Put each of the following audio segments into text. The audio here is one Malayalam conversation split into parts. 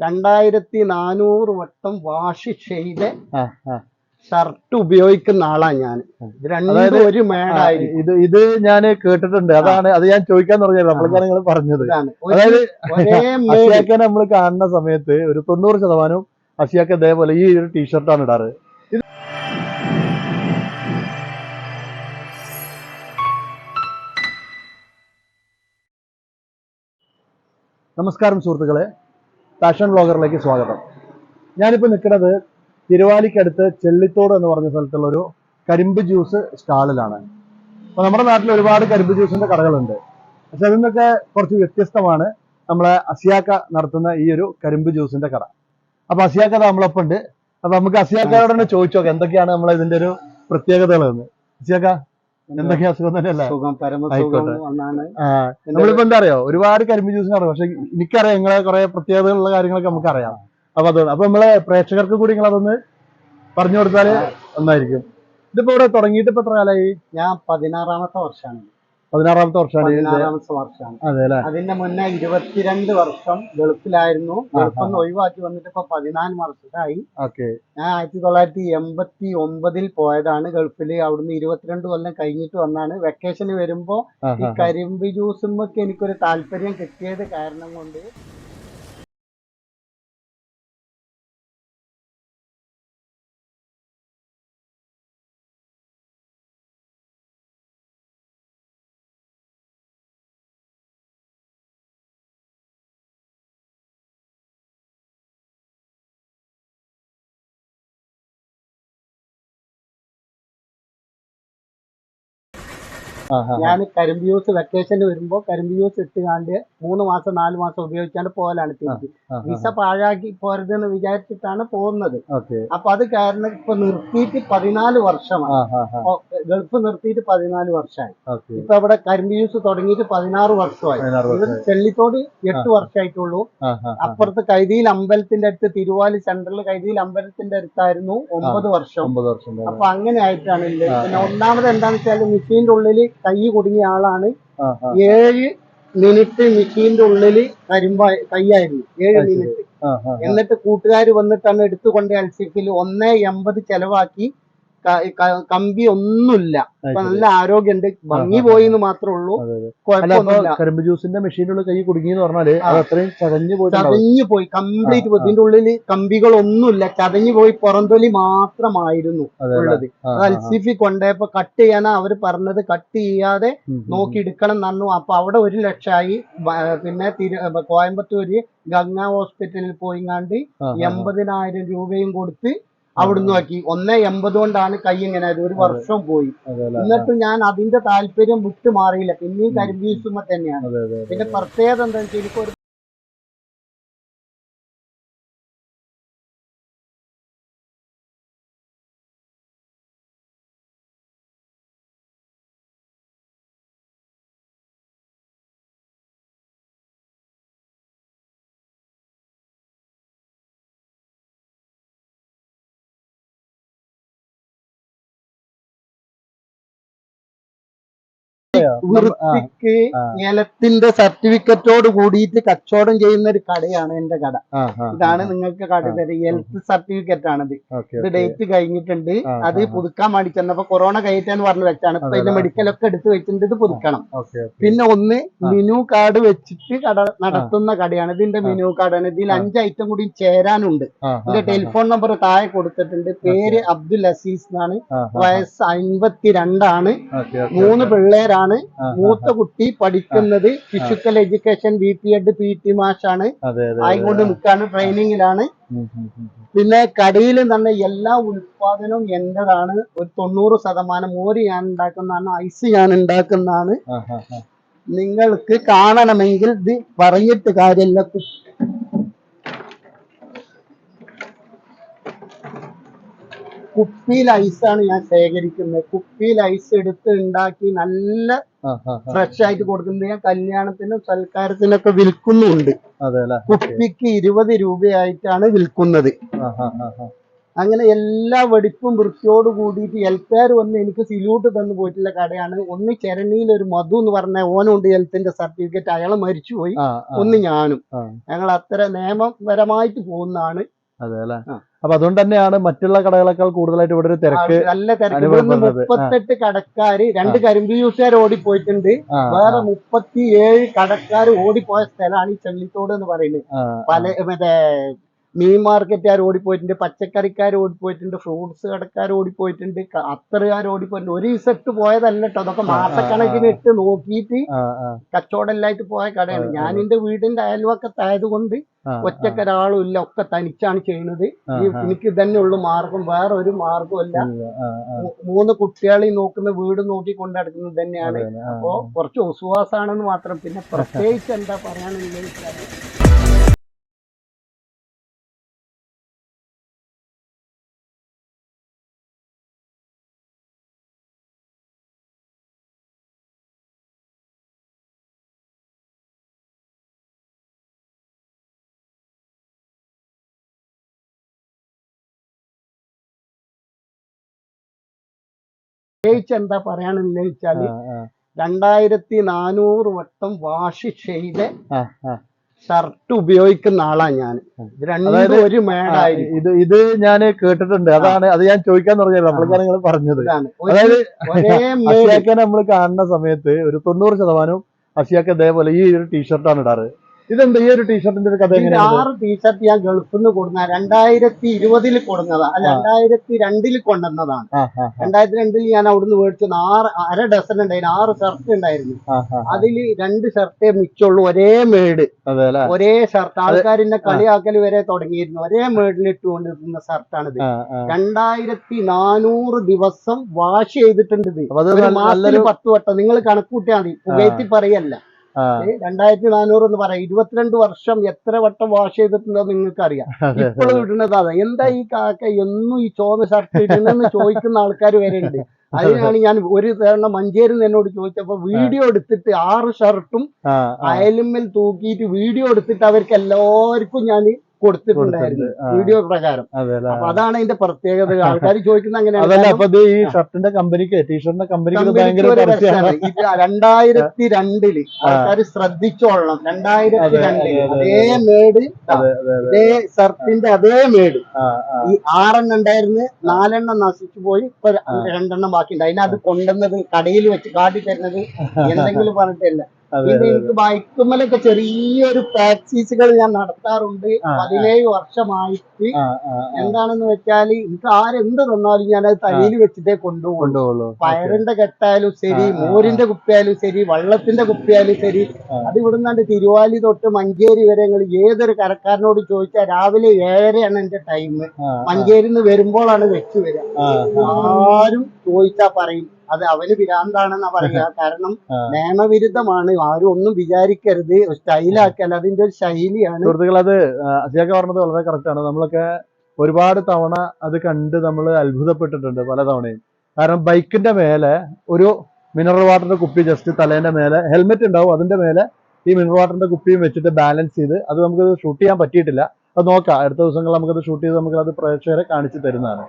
2400 വട്ടം വാഷ് ചെയ്ത് ഷർട്ട് ഉപയോഗിക്കുന്ന ആളാണ് ഞാൻ. രണ്ടും ഒരു മേടായി. ഇത് ഞാൻ കേട്ടിട്ടുണ്ട്. അത് ഞാൻ ചോദിക്കാൻ തുടങ്ങിയത് നമ്മൾക്കാണ് നിങ്ങൾ പറഞ്ഞത്. അതായത് അഷിയാക്കനെ നമ്മൾ കാണുന്ന സമയത്ത് ഒരു 90% അഷിയാക്ക ഇതേപോലെ ഈ ഒരു ടീഷർട്ടാണ് ഇടാറ്. നമസ്കാരം സുഹൃത്തുക്കളെ, ഫാഷൻ വ്ളോഗറിലേക്ക് സ്വാഗതം. ഞാനിപ്പോൾ നിൽക്കുന്നത് തിരുവാലിക്കടുത്ത് ചെള്ളിത്തോട് എന്ന് പറഞ്ഞ സ്ഥലത്തുള്ള ഒരു കരിമ്പ് ജ്യൂസ് സ്റ്റാളിലാണ്. അപ്പോൾ നമ്മുടെ നാട്ടിൽ ഒരുപാട് കരിമ്പ് ജ്യൂസിന്റെ കടകളുണ്ട്. പക്ഷെ അതിൽ നിന്നൊക്കെ കുറച്ച് വ്യത്യസ്തമാണ് നമ്മളെ അസിയാക്ക നടത്തുന്ന ഈ ഒരു കരിമ്പ് ജ്യൂസിന്റെ കട. അപ്പൊ അസിയാക്ക നമ്മളൊപ്പം ഉണ്ട്. അപ്പൊ നമുക്ക് അസിയാക്കയോട് തന്നെ ചോദിച്ചു നോക്കാം എന്തൊക്കെയാണ് നമ്മളെ ഇതിന്റെ ഒരു പ്രത്യേകതകളെന്ന്. അസിയാക്ക, എന്തൊക്കെയാ അസുഖം തന്നെയല്ലേ? നമ്മളിപ്പോ എന്താ അറിയോ, ഒരുപാട് കരിമ്പ് ജ്യൂസ് നടക്കും. പക്ഷെ എനിക്കറിയാം നിങ്ങളെ കുറെ പ്രത്യേകതകളുള്ള കാര്യങ്ങളൊക്കെ നമുക്കറിയാം. അപ്പൊ നമ്മളെ പ്രേക്ഷകർക്ക് കൂടി നിങ്ങൾ അതൊന്ന് പറഞ്ഞു കൊടുത്താല് നന്നായിരിക്കും. ഇതിപ്പോ ഇവിടെ തുടങ്ങിയിട്ട് ഇപ്പൊ എത്ര കാലമായി? ഞാൻ 16ാമത്തെ വർഷമാണ്. 16ാമത്തെ വർഷമാണ്. അതെ അല്ലെ? അതിന്റെ മുന്നേ 22 വർഷം ഗൾഫിലായിരുന്നു. ഗൾഫൊന്ന് ഒഴിവാക്കി വന്നിട്ട് ഇപ്പൊ 14 വർഷമായി. ഞാൻ 1989 പോയതാണ് ഗൾഫില്. അവിടുന്ന് 22 കൊല്ലം കഴിഞ്ഞിട്ട് വന്നാണ്. വെക്കേഷന് വരുമ്പോ ഈ കരിമ്പ് ജ്യൂസുമൊക്കെ എനിക്കൊരു താല്പര്യം കിട്ടിയത് കാരണം കൊണ്ട് ഞാൻ കരിമ്പ് ജ്യൂസ് വെക്കേഷന് വരുമ്പോ കരിമ്പ് ജ്യൂസ് ഇട്ടുകാണ്ട് 3 മാസം 4 മാസം ഉപയോഗിച്ചാണ്ട് പോകലാണ് തിരിച്ച്. വിസ പാഴാക്കി പോരുതെന്ന് വിചാരിച്ചിട്ടാണ് പോകുന്നത്. അപ്പൊ അത് കാരണം ഇപ്പൊ നിർത്തിയിട്ട് 14 വർഷമാണ്. ഗൾഫ് നിർത്തിയിട്ട് 14 വർഷമായി. ഇപ്പൊ ഇവിടെ കരിമ്പ് ജ്യൂസ് തുടങ്ങിയിട്ട് 16 വർഷമായി. ചെള്ളിത്തോട് 8 വർഷമായിട്ടുള്ളൂ. അപ്പുറത്ത് കൈതിയിൽ അമ്പലത്തിന്റെ അടുത്ത്, തിരുവാലി സെൻട്രൽ കൈതിയിൽ അമ്പലത്തിന്റെ അടുത്തായിരുന്നു 9 വർഷം. അപ്പൊ അങ്ങനെ ആയിട്ടാണ്. പിന്നെ ഒന്നാമത് എന്താണെന്ന് വെച്ചാൽ മെഷീന്റെ ഉള്ളിൽ കൈ കുടുങ്ങിയ ആളാണ്. 7 മിനിറ്റ് മെഷീന്റെ ഉള്ളില് കൈയായിരുന്നു. 7 മിനിറ്റ്. എന്നിട്ട് കൂട്ടുകാർ വന്നിട്ടാണ് എടുത്തുകൊണ്ട് അൽസിഫിൽ 1.80 ചെലവാക്കി. കമ്പി ഒന്നുമില്ല. നല്ല ആരോഗ്യമുണ്ട്. ഭംഗി പോയിന്ന് മാത്രമേ ഉള്ളൂ. കരിമ്പ് ജ്യൂസിന്റെ മെഷീനുള്ള കൈ കുടുങ്ങി എന്ന് പറഞ്ഞാല് ചതഞ്ഞു പോയി കംപ്ലീറ്റ്. ഇതിന്റെ ഉള്ളില് കമ്പികളൊന്നുമില്ല, ചതഞ്ഞു പോയി. പുറംതൊലി മാത്രമായിരുന്നു ഉള്ളത്. അൽസിഫി കൊണ്ടുപോയപ്പോ കട്ട് ചെയ്യാനാ അവര് പറഞ്ഞത്. കട്ട് ചെയ്യാതെ നോക്കി എടുക്കണം പറഞ്ഞു. അപ്പൊ അവിടെ 1 ലക്ഷമായി. പിന്നെ കോയമ്പത്തൂര് ഗംഗാ ഹോസ്പിറ്റലിൽ പോയിങ്ങാണ്ട് 80,000 രൂപയും കൊടുത്ത് അവിടുന്ന് നോക്കി. 1.80 കൊണ്ടാണ് കൈ ഇങ്ങനെ 1 വർഷം പോയി. എന്നിട്ട് ഞാൻ അതിന്റെ താല്പര്യം വിട്ടു മാറിയില്ല. പിന്നെയും കരിമ്പ് ജ്യൂസുമ്മ തന്നെയാണ്. പിന്നെ പ്രത്യേകത എന്താ വെച്ചാൽ എനിക്കൊരു വൃത്തിക്ക് ഏലത്തിന്റെ സർട്ടിഫിക്കറ്റോട് കൂടിയിട്ട് കച്ചവടം ചെയ്യുന്ന ഒരു കടയാണ് എന്റെ കട. ഇതാണ് നിങ്ങൾക്ക് കട തരുന്നത്. ഹെൽത്ത് സർട്ടിഫിക്കറ്റ് ആണിത്. ഇത് ഡേറ്റ് കഴിഞ്ഞിട്ടുണ്ട്. അത് പുതുക്കാൻ വേണ്ടി ചെന്നപ്പോ കൊറോണ കഴിയാന്ന് പറഞ്ഞു വെച്ചാണ്. ഇപ്പൊ ഇതിന്റെ മെഡിക്കലൊക്കെ എടുത്ത് വെച്ചിട്ടുണ്ട്. ഇത് പുതുക്കണം. പിന്നെ ഒന്ന് മെനു കാർഡ് വെച്ചിട്ട് കട നടത്തുന്ന കടയാണ്. ഇതിന്റെ മെനു കാർഡാണ്. ഇതിൽ 5 ഐറ്റം കൂടി ചേരാനുണ്ട്. ഇതിന്റെ ടെലിഫോൺ നമ്പർ താഴെ കൊടുത്തിട്ടുണ്ട്. പേര് അബ്ദുൽ അസീസ് എന്നാണ്. വയസ്സ് 52 ആണ്. 3 പിള്ളേരാണ്. മൂത്ത കുട്ടി പഠിക്കുന്നത് ഫിസിക്കൽ എഡ്യൂക്കേഷൻ BPEd PT മാഷാണ്. ആയിക്കൊണ്ട് നിൽക്കാണ്, ട്രെയിനിങ്ങിലാണ്. പിന്നെ കടയിൽ തന്നെ എല്ലാ ഉൽപാദനവും എന്റേതാണ്. ഒരു 90% മോര് ഞാൻ ഉണ്ടാക്കുന്നതാണ്. ഐസ് ഞാൻ ഉണ്ടാക്കുന്നതാണ്. നിങ്ങൾക്ക് കാണണമെങ്കിൽ ഇത് പറഞ്ഞിട്ട് കാര്യമില്ല. കുപ്പിയിൽ ഐസാണ് ഞാൻ ശേഖരിക്കുന്നത്. കുപ്പിയിൽ ഐസ് എടുത്ത് ഉണ്ടാക്കി നല്ല ഫ്രഷ് ആയിട്ട് കൊടുക്കുന്നത്. ഞാൻ കല്യാണത്തിനും സൽക്കാരത്തിനൊക്കെ വിൽക്കുന്നുണ്ട്. കുപ്പിക്ക് 20 രൂപയായിട്ടാണ് വിൽക്കുന്നത്. അങ്ങനെ എല്ലാ വെടിപ്പും വൃത്തിയോട് കൂടിയിട്ട് ഹെൽത്തുകാർ വന്ന് എനിക്ക് സിലൂട്ട് തന്നു പോയിട്ടുള്ള കടയാണ്. ഒന്ന് ചെരണിയിൽ ഒരു മധു എന്ന് പറഞ്ഞ ഓനുണ്ട് ഹെൽത്തിന്റെ സർട്ടിഫിക്കറ്റ്, അയാളെ മരിച്ചുപോയി. ഒന്ന് ഞാനും. ഞങ്ങൾ അത്ര നിയമപരമായിട്ട് പോകുന്നതാണ്. അതെ അല്ലെ. അപ്പൊ അതുകൊണ്ട് തന്നെയാണ് മറ്റുള്ള കടകളെക്കാൾ കൂടുതലായിട്ട് ഇവിടെ ഒരു തിരക്ക്. നല്ല തിരക്ക്. 38 കടക്കാര്, 2 കരിമ്പ് ജ്യൂസുകാർ ഓടിപ്പോയിട്ടുണ്ട്. വേറെ 37 കടക്കാർ ഓടിപ്പോയ സ്ഥലമാണ് ഈ ചെള്ളിത്തോട് എന്ന് പറയുന്നത്. മറ്റേ മീൻ മാർക്കറ്റുകാർ ഓടിപ്പോയിട്ടുണ്ട്, പച്ചക്കറിക്കാർ ഓടിപ്പോയിട്ടുണ്ട്, ഫ്രൂട്ട്സ് കടക്കാർ ഓടിപ്പോയിട്ടുണ്ട്, അത്തറുകാർ ഓടിപ്പോയിട്ടുണ്ട്. ഒരു ദിവസം പോയതല്ല കേട്ടോ, അതൊക്കെ മാസക്കണക്കിന് ഇട്ട് നോക്കിയിട്ട് കച്ചവടമില്ലായിട്ട് പോയ കടയാണ്. ഞാൻ എന്റെ വീടിന്റെ അയൽവക്കത്തായത് കൊണ്ട് ഒറ്റക്കൊരാളും ഇല്ല, ഒക്കെ തനിച്ചാണ് ചെയ്യുന്നത്. എനിക്ക് തന്നെ ഉള്ളു മാർഗം, വേറെ ഒരു മാർഗമല്ല. 3 കുട്ടികളെയും നോക്കുന്ന വീട് നോക്കി കൊണ്ട് നടക്കുന്നത് തന്നെയാണ്. അപ്പോ കുറച്ച് വിശ്വാസമാണെന്ന് മാത്രം. പിന്നെ പ്രത്യേകിച്ച് എന്താ പറയാനുള്ളത് എന്താ പറയാണെന്ന് വെച്ചാല് 2400 വട്ടം വാഷ് ചെയ്ത ഷർട്ട് ഉപയോഗിക്കുന്ന ആളാണ് ഞാൻ. രണ്ടും ഒരു മേടായിരിക്കും. ഇത് ഞാൻ കേട്ടിട്ടുണ്ട്. അതാണ് അത് ഞാൻ ചോദിക്കാൻ തുടങ്ങിയത്. നമ്മളൊക്കെ നിങ്ങൾ പറഞ്ഞത് അതായത് അഷിയാക്കെ നമ്മൾ കാണുന്ന സമയത്ത് ഒരു 90% അഷിയാക്ക ഇതേപോലെ ഈ ഒരു ടീഷർട്ടാണ് ഇടാറ്. ഇതെന്താ ഈ ഒരു ടീഷർട്ടിന്റെ ഒരു കഥ എങ്ങനെയാണ്? 6 ടീഷർട്ട് ഞാൻ ഗൾഫിൽ നിന്ന് കൊടുന്ന 2020 കൊടുന്നതാ, 2002 കൊണ്ടുവന്നതാണ്. 2002 ഞാൻ അവിടുന്ന് മേടിച്ചത് 6 ഡസൻ ഉണ്ടായിരുന്നു. 6 ഷർട്ട് ഉണ്ടായിരുന്നു. അതില് 2 ഷർട്ടേ മിച്ചുള്ളൂ, ഒരേ മേഡ്, ഒരേ ഷർട്ട്. ആൾക്കാരിന്റെ കളിയാക്കൽ വരെ തുടങ്ങിയിരുന്നു. ഒരേ മേഡിൽ ഇട്ടുകൊണ്ടിരുന്ന ഷർട്ടാണിത്. 2400 ദിവസം വാഷ് ചെയ്തിട്ടുണ്ട്. ഒരു മാസത്തിൽ 10 വട്ടം. നിങ്ങൾ കണക്കൂട്ടിയാൽ മതി, പുകയത്തി പറയല്ല. 2400 എന്ന് പറയാം. 22 വർഷം എത്ര വട്ടം വാഷ് ചെയ്തിട്ടുണ്ടോ നിങ്ങൾക്ക് അറിയാം. ഇപ്പോഴും ഇടുന്നത് അതാ. എന്താ ഈ കാക്ക എന്നും ഈ ചോന്ന ഷർട്ട് ഇടുന്നെന്ന് ചോദിക്കുന്ന ആൾക്കാർ വരെ ഉണ്ട്. അതിനാണ് ഞാൻ ഒരു തവണ മഞ്ചേരി എന്നോട് ചോദിച്ചപ്പോ വീഡിയോ എടുത്തിട്ട് 6 ഷർട്ടും അയലുമ്മൽ തൂക്കിയിട്ട് വീഡിയോ എടുത്തിട്ട് അവർക്ക് എല്ലാവർക്കും ഞാൻ കൊടുത്തിട്ടുണ്ടായിരുന്നു വീഡിയോ പ്രകാരം. അപ്പൊ അതാണ് അതിന്റെ പ്രത്യേകത. ആൾക്കാർ ചോദിക്കുന്ന അങ്ങനെയാണ്. ഈ ഷർട്ടിന്റെ കമ്പനിക്ക്, ടീഷർട്ടിന്റെ കമ്പനിക്ക് 2002 ആൾക്കാർ ശ്രദ്ധിച്ചോളണം. 2002 അതേ മേഡ്, അതേ ഷർട്ടിന്റെ അതേ മേഡ്. ഈ 6 ഉണ്ടായിരുന്നു, 4 നശിച്ചു പോയി. ഇപ്പൊ 2 ബാക്കിയുണ്ട്. അതിനത് കൊണ്ടുവന്നത് കടയിൽ വെച്ച് കാട്ടി തരുന്നത് എന്തെങ്കിലും പറഞ്ഞിട്ടില്ല. പിന്നെ എനിക്ക് ബൈക്കുമ്മലൊക്കെ ചെറിയൊരു പ്രാക്ടീസുകൾ ഞാൻ നടത്താറുണ്ട് 17 വർഷമായിട്ട്. എന്താണെന്ന് വെച്ചാല് എനിക്ക് ആരെന്ത് തന്നാലും ഞാൻ അത് തലയിൽ വെച്ചിട്ടേ കൊണ്ടുപോകുള്ളൂ. പയറിന്റെ കെട്ടായാലും ശരി, മോരിന്റെ കുപ്പിയായാലും ശരി, വള്ളത്തിന്റെ കുപ്പിയായാലും ശരി. അത് ഇവിടുന്നാണ്ട് തിരുവാലി തൊട്ട് മഞ്ചേരി വരെ നിങ്ങൾ ഏതൊരു കരക്കാരനോട് ചോദിച്ചാൽ രാവിലെ 7:30 എന്റെ ടൈം. മഞ്ചേരിയിൽ നിന്ന് വരുമ്പോഴാണ് വെച്ച് വരിക. ആരും ചോദിച്ചാ പറയും അത് അവന് ഭ്രാന്താണെന്നാ പറയുക. കാരണം നിയമവിരുദ്ധമാണ്. ആരും ഒന്നും വിചാരിക്കരുത്, സ്റ്റൈലാക്കല്ല, അതിന്റെ ഒരു ശൈലിയാണ്. സുഹൃത്തുക്കൾ, അത് അസിയൊക്കെ പറഞ്ഞത് വളരെ കറക്റ്റ് ആണ്. നമ്മളൊക്കെ ഒരുപാട് തവണ അത് കണ്ട് നമ്മൾ അത്ഭുതപ്പെട്ടിട്ടുണ്ട് പല തവണയും. കാരണം ബൈക്കിന്റെ മേലെ ഒരു മിനറൽ വാട്ടറിന്റെ കുപ്പി ജസ്റ്റ് തലേന്റെ മേലെ, ഹെൽമെറ്റ് ഉണ്ടാവും, അതിന്റെ മേലെ ഈ മിനറൽ വാട്ടറിന്റെ കുപ്പിയും വെച്ചിട്ട് ബാലൻസ് ചെയ്ത്, അത് നമുക്ക് ഷൂട്ട് ചെയ്യാൻ പറ്റിയിട്ടില്ല. അത് നോക്കാം, അടുത്ത ദിവസങ്ങൾ നമുക്കത് ഷൂട്ട് ചെയ്ത് നമുക്കത് പ്രേക്ഷകരെ കാണിച്ചു തരുന്നതാണ്.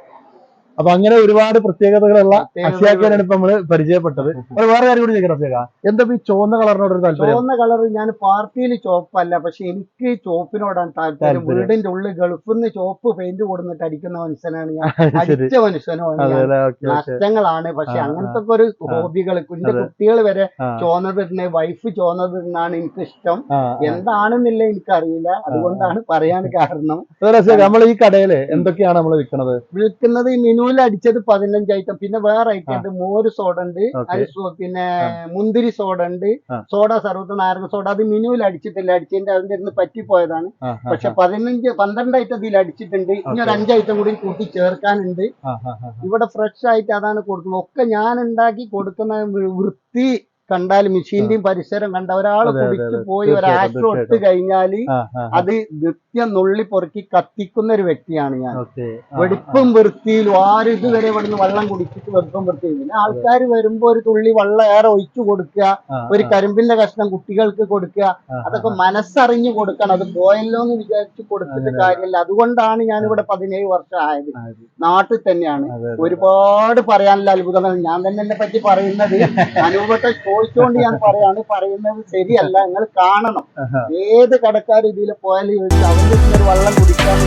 അപ്പൊ അങ്ങനെ ഒരുപാട് പ്രത്യേകതകളുള്ള അസിയാക്കാനാണ് ഇപ്പൊ നമ്മള് പരിചയപ്പെട്ടത്. വേറെ കാര്യം കൂടി ചോദിക്കണം അസിയാക്ക, എന്താ ഈ ചുവന്ന കളറിനോട് ഒരു താല്പര്യം? ചുവന്ന കളർ ഞാൻ പാർട്ടിയിൽ ചോപ്പല്ല, പക്ഷെ എനിക്ക് ചോപ്പിനോടാണ് താല്പര്യം. വീടിന്റെ ഉള്ളിൽ ഗൾഫിൽ നിന്ന് ചോപ്പ് പെയിന്റ് കൊടുത്തിട്ട് അടിക്കുന്ന മനുഷ്യനാണ് ഞാൻ. അടിച്ച മനുഷ്യനോ നഷ്ടങ്ങളാണ്. പക്ഷെ അങ്ങനത്തെ ഒരു ഹോബികൾ, എന്റെ കുട്ടികൾ വരെ ചോന്നതിരുന്ന, വൈഫ് ചോന്നതിരുന്നാണ് എനിക്ക് ഇഷ്ടം. എന്താണെന്നില്ല എനിക്കറിയില്ല, അതുകൊണ്ടാണ് പറയാൻ കാരണം. നമ്മൾ ഈ കടയില് എന്തൊക്കെയാണ് നമ്മൾ വിൽക്കുന്നത്? ഈ മിനുവിൽ അടിച്ചത് 15 ഐറ്റം. പിന്നെ വേറെ ഐറ്റം ഉണ്ട്. മോര് സോഡ ഉണ്ട്, പിന്നെ മുന്തിരി സോഡ ഉണ്ട്, സോഡ സർവത്ത്, നാരങ്ങ സോഡ. അത് മിനുവിൽ അടിച്ചിട്ടില്ല, അടിച്ചതിന്റെ അതിന്റെ ഇരുന്ന് പറ്റിപ്പോയതാണ്. പക്ഷെ 12 ഐറ്റം ഇതിൽ അടിച്ചിട്ടുണ്ട്. ഇനി ഒരു 5 ഐറ്റം കൂടി കൂട്ടി ചേർക്കാനുണ്ട്. ഇവിടെ ഫ്രഷ് ആയിട്ട് അതാണ് കൊടുക്കുന്നത്. ഒക്കെ ഞാൻ ഉണ്ടാക്കി കൊടുക്കുന്ന വൃത്തി കണ്ടാൽ മെഷീന്റെയും പരിസരം കണ്ട ഒരാൾ കുടിച്ചു പോയി ഒരാശം ഇട്ട് കഴിഞ്ഞാല് അത് നിത്യം നുള്ളി പൊറുക്കി കത്തിക്കുന്ന ഒരു വ്യക്തിയാണ് ഞാൻ. വെടുപ്പും വൃത്തിയിലും ആരും ഇതുവരെ ഇവിടുന്ന് വെള്ളം കുടിച്ചിട്ട് വെടുപ്പും വൃത്തിയും. പിന്നെ ആൾക്കാർ വരുമ്പോ ഒരു തുള്ളി വെള്ളം ഏറെ ഒഴിച്ചു കൊടുക്കുക, ഒരു കരിമ്പിന്റെ കഷ്ണം കുട്ടികൾക്ക് കൊടുക്കുക, അതൊക്കെ മനസ്സറിഞ്ഞു കൊടുക്കണം. അത് പോയല്ലോ എന്ന് വിചാരിച്ച് കൊടുത്തിട്ട് കാര്യമില്ല. അതുകൊണ്ടാണ് ഞാനിവിടെ 17 വർഷം ആയത്. നാട്ടിൽ തന്നെയാണ്. ഒരുപാട് പറയാനുള്ള അത്ഭുതങ്ങൾ ഞാൻ തന്നെ എന്നെ പറ്റി പറയുന്നത് അനുഭവത്തെ ചോദിച്ചുകൊണ്ട് ഞാൻ പറയുന്നത് ശരിയല്ല. നിങ്ങൾ കാണണം. ഏത് കടക്കാർ ഇതിൽ പോയാലും ചോദിച്ചാൽ അവരുടെ വെള്ളം കുടിക്കാൻ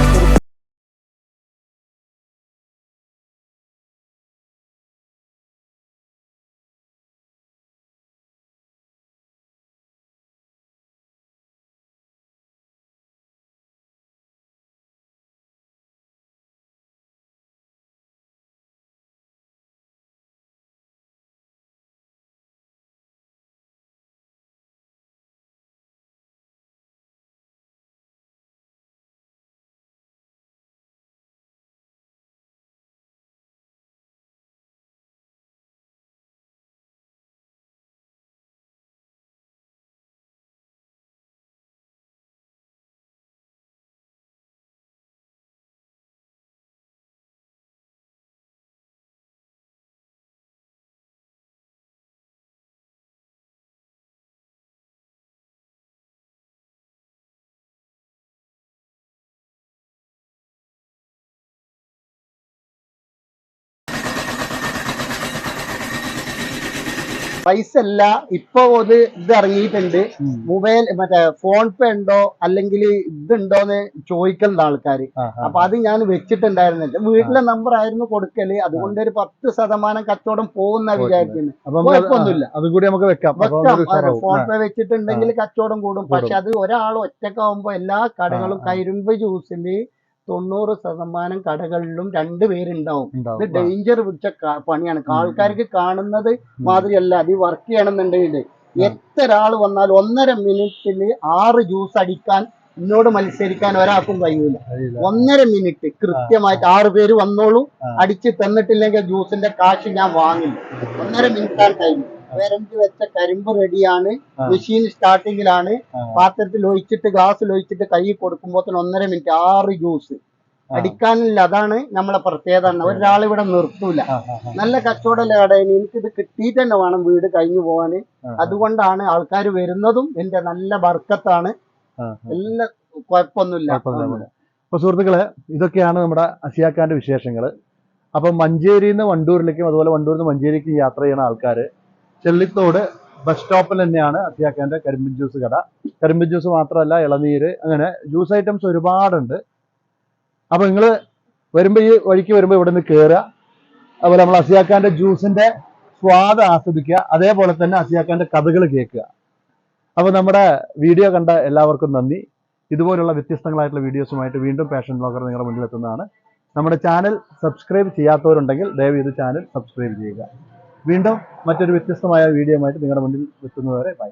പൈസ അല്ല. ഇപ്പൊ ഇത് ഇറങ്ങിയിട്ടുണ്ട്. മൊബൈൽ മറ്റേ ഫോൺ പേ ഉണ്ടോ അല്ലെങ്കിൽ ഇതുണ്ടോന്ന് ചോദിക്കുന്ന ആൾക്കാര്. അപ്പൊ അത് ഞാൻ വെച്ചിട്ടുണ്ടായിരുന്നില്ല. വീട്ടിലെ നമ്പർ ആയിരുന്നു കൊടുക്കല്. അതുകൊണ്ട് ഒരു 10% കച്ചവടം പോകുന്ന വിചാരിക്കുന്നു. കുഴപ്പമൊന്നുമില്ല. ഫോൺ പേ വെച്ചിട്ടുണ്ടെങ്കിൽ കച്ചവടം കൂടും. പക്ഷെ അത് ഒരാൾ ഒറ്റക്കാവുമ്പോ എല്ലാ കടകളും കരിമ്പ് ജ്യൂസില് 90% കടകളിലും 2 പേരുണ്ടാവും. ഇത് ഡേഞ്ചർ പിടിച്ച പണിയാണ്. ആൾക്കാർക്ക് കാണുന്നത് മാതിരിയല്ല. അത് വർക്ക് ചെയ്യണമെന്നുണ്ടെങ്കിൽ എത്ര ആൾ വന്നാലും 1.5 മിനിറ്റിൽ 6 ജ്യൂസ് അടിക്കാൻ എന്നോട് മത്സരിക്കാൻ ഒരാൾക്കും കഴിയൂല. 1.5 മിനിറ്റ് കൃത്യമായിട്ട് 6 പേര് വന്നോളൂ. അടിച്ച് തന്നിട്ടില്ലെങ്കിൽ ജ്യൂസിന്റെ കാശ് ഞാൻ വാങ്ങില്ല. 1.5 മിനിറ്റാണ് ടൈം. പേരന്റ് വെച്ച കരിമ്പ് റെഡിയാണ്. മെഷീൻ സ്റ്റാർട്ടിങ്ങിലാണ്. പാത്രത്തിൽ ഒഴിച്ചിട്ട് ഗ്ലാസ്സിൽ ഒഴിച്ചിട്ട് കൈ കൊടുക്കുമ്പോൾ 1.5 മിനിറ്റ് 6 ജ്യൂസ് അടിക്കാനില്ല. അതാണ് നമ്മളെ പ്രത്യേകത. ഒരാളിവിടെ നിർത്തൂല. നല്ല കച്ചവടമല്ലേ കടയിൽ. എനിക്കിത് കിട്ടിയിട്ട് തന്നെ വേണം വീട് കഴിഞ്ഞു പോവാന്. അതുകൊണ്ടാണ് ആൾക്കാർ വരുന്നതും. എന്റെ നല്ല ബർക്കത്താണ്. എല്ലാം കുഴപ്പമൊന്നുമില്ല. അപ്പൊ സുഹൃത്തുക്കളെ, ഇതൊക്കെയാണ് നമ്മുടെ അസിയാക്കാന്റെ വിശേഷങ്ങള്. അപ്പൊ മഞ്ചേരിയിൽ നിന്ന് വണ്ടൂരിലേക്കും അതുപോലെ വണ്ടൂരിൽ നിന്ന് മഞ്ചേരിക്കും യാത്ര ചെയ്യുന്ന ആൾക്കാര് ചെള്ളിത്തോട് ബസ് സ്റ്റോപ്പിൽ തന്നെയാണ് അസിയാക്കാന്റെ കരിമ്പിൻ ജ്യൂസ് കട. കരിമ്പിൻ ജ്യൂസ് മാത്രമല്ല, ഇളനീര്, അങ്ങനെ ജ്യൂസ് ഐറ്റംസ് ഒരുപാടുണ്ട്. അപ്പൊ നിങ്ങൾ വരുമ്പോൾ ഈ വഴിക്ക് വരുമ്പോൾ ഇവിടെ നിന്ന് കയറുക. അതുപോലെ നമ്മൾ അസിയാക്കാന്റെ ജ്യൂസിന്റെ സ്വാദ് ആസ്വദിക്കുക. അതേപോലെ തന്നെ അസിയാക്കാന്റെ കഥകൾ കേൾക്കുക. അപ്പൊ നമ്മുടെ വീഡിയോ കണ്ട എല്ലാവർക്കും നന്ദി. ഇതുപോലുള്ള വ്യത്യസ്തങ്ങളായിട്ടുള്ള വീഡിയോസുമായിട്ട് വീണ്ടും പാഷൻ ബ്ലോഗർ നിങ്ങളുടെ മുന്നിൽ എത്തുന്നതാണ്. നമ്മുടെ ചാനൽ സബ്സ്ക്രൈബ് ചെയ്യാത്തവരുണ്ടെങ്കിൽ ദയവ് ഇത് ചാനൽ സബ്സ്ക്രൈബ് ചെയ്യുക. വീണ്ടും മറ്റൊരു വ്യത്യസ്തമായ വീഡിയോ ആയിട്ട് നിങ്ങളുടെ മുന്നിൽ എത്തുന്നതുവരെ ബൈ.